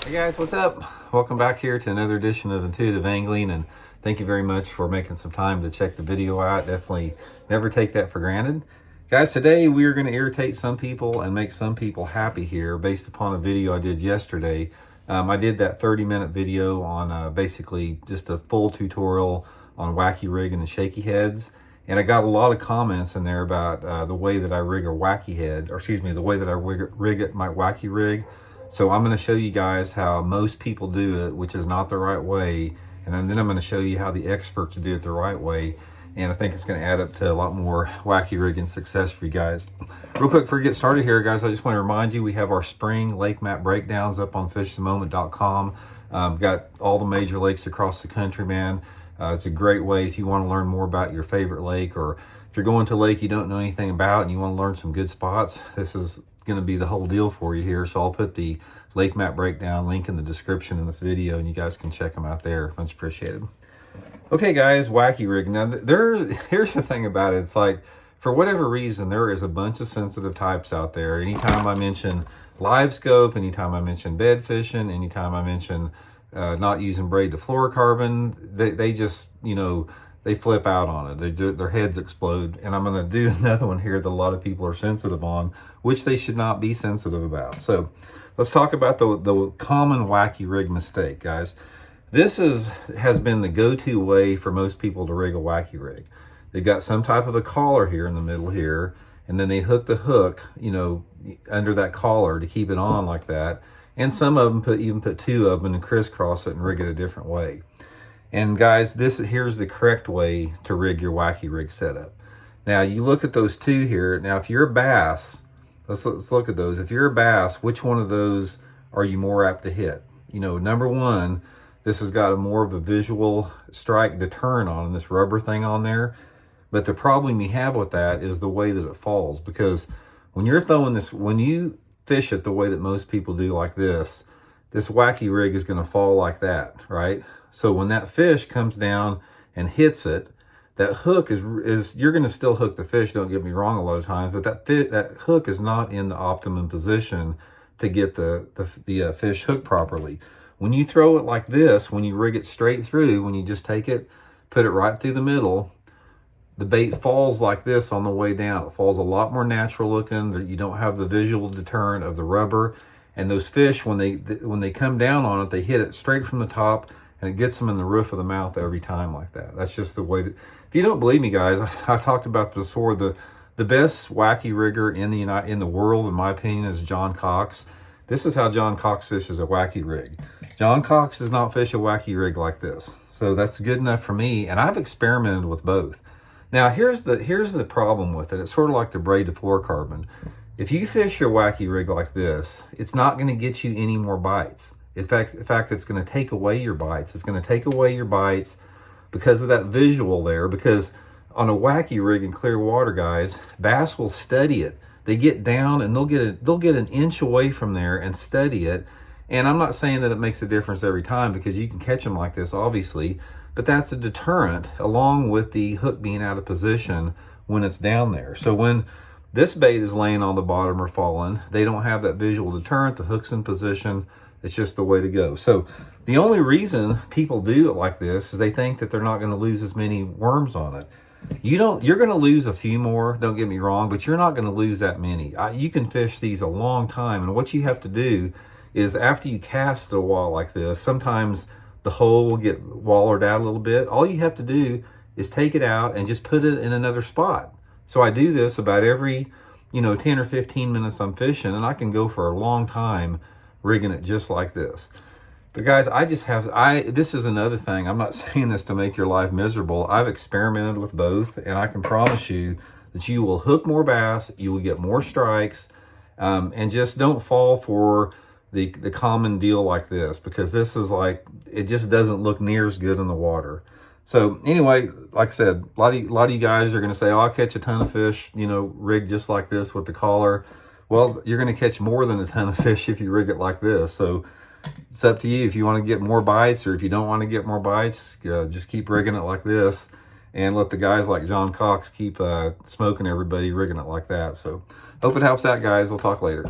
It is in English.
Hey guys, what's up? Welcome back here to another edition of Intuitive Angling, and thank you very much for making some time to check the video out. Definitely never take that for granted. Guys, today we are going to irritate some people and make some people happy here based upon a video I did yesterday. I did that 30-minute video on basically just a full tutorial on wacky rigging and shaky heads. And I got a lot of comments in there about the way that I rig a wacky head, or excuse me, the way that I rig my wacky rig. So I'm going to show you guys how most people do it, which is not the right way. And then I'm going to show you how the experts do it the right way. And I think it's going to add up to a lot more wacky rigging success for you guys. Real quick, before we get started here, guys, I just want to remind you, we have our spring lake map breakdowns up on fishthemoment.com. Got all the major lakes across the country, man. It's a great way if you want to learn more about your favorite lake, or if you're going to a lake you don't know anything about and you want to learn some good spots. This is going to be the whole deal for you here. So I'll put the lake map breakdown link in the description in this video, and you guys can check them out there. Much appreciated. Okay guys, wacky rig. Now here's the thing about it. It's like, for whatever reason, there is a bunch of sensitive types out there. Anytime I mention live scope, anytime I mention bed fishing, anytime I mention not using braid to fluorocarbon, they just, you know, they flip out on it. Their heads explode. And I'm going to do another one here that a lot of people are sensitive on, which they should not be sensitive about. So let's talk about the common wacky rig mistake, guys. This has been the go-to way for most people to rig a wacky rig. They've got some type of a collar here in the middle here, and then they hook the hook, you know, under that collar to keep it on like that. And some of them even put two of them and crisscross it and rig it a different way. And guys, here's the correct way to rig your wacky rig setup. Now you look at those two here. Now if you're a bass, let's look at those. If you're a bass, which one of those are you more apt to hit? You know, number one, this has got more of a visual strike deterrent on this rubber thing on there. But the problem you have with that is the way that it falls, because when you're throwing this, when you fish it the way that most people do like this wacky rig is going to fall like that, right? So when that fish comes down and hits it, that hook is you're going to still hook the fish, don't get me wrong, a lot of times, but that hook is not in the optimum position to get the fish hooked properly. When you throw it like this, when you rig it straight through, when you just take it, put it right through the middle, the bait falls like this on the way down. It falls a lot more natural looking. You don't have the visual deterrent of the rubber. And those fish, when they come down on it, they hit it straight from the top, and it gets them in the roof of the mouth every time like that. That's just the way if you don't believe me, guys, I've talked about this before. The best wacky rigger in the world, in my opinion, is John Cox. This is how John Cox fishes a wacky rig. John Cox does not fish a wacky rig like this. So that's good enough for me, and I've experimented with both. Now here's the problem with it. It's sort of like the braid to fluorocarbon. If you fish your wacky rig like this, it's not going to get you any more bites. In fact, it's going to take away your bites. It's going to take away your bites because of that visual there. Because on a wacky rig in clear water, guys, bass will study it. They get down and they'll get an inch away from there and study it. And I'm not saying that it makes a difference every time, because you can catch them like this, obviously. But that's a deterrent, along with the hook being out of position when it's down there. So when this bait is laying on the bottom or falling, they don't have that visual deterrent. The hook's in position. It's just the way to go. So the only reason people do it like this is they think that they're not going to lose as many worms on it. You're going to lose a few more, don't get me wrong, but you're not going to lose that many. You can fish these a long time. And what you have to do is, after you cast a while like this, sometimes the hole will get wallered out a little bit. All you have to do is take it out and just put it in another spot. So I do this about every, 10 or 15 minutes I'm fishing, and I can go for a long time rigging it just like this. But guys, this is another thing. I'm not saying this to make your life miserable. I've experimented with both, and I can promise you that you will hook more bass, you will get more strikes, and just don't fall for the common deal like this, because this is like, it just doesn't look near as good in the water. So anyway, like I said, a lot of you guys are going to say, oh, I'll catch a ton of fish, rigged just like this with the collar. Well, you're going to catch more than a ton of fish if you rig it like this. So it's up to you. If you want to get more bites, or if you don't want to get more bites, just keep rigging it like this, and let the guys like John Cox keep smoking everybody rigging it like that. So hope it helps out, guys. We'll talk later.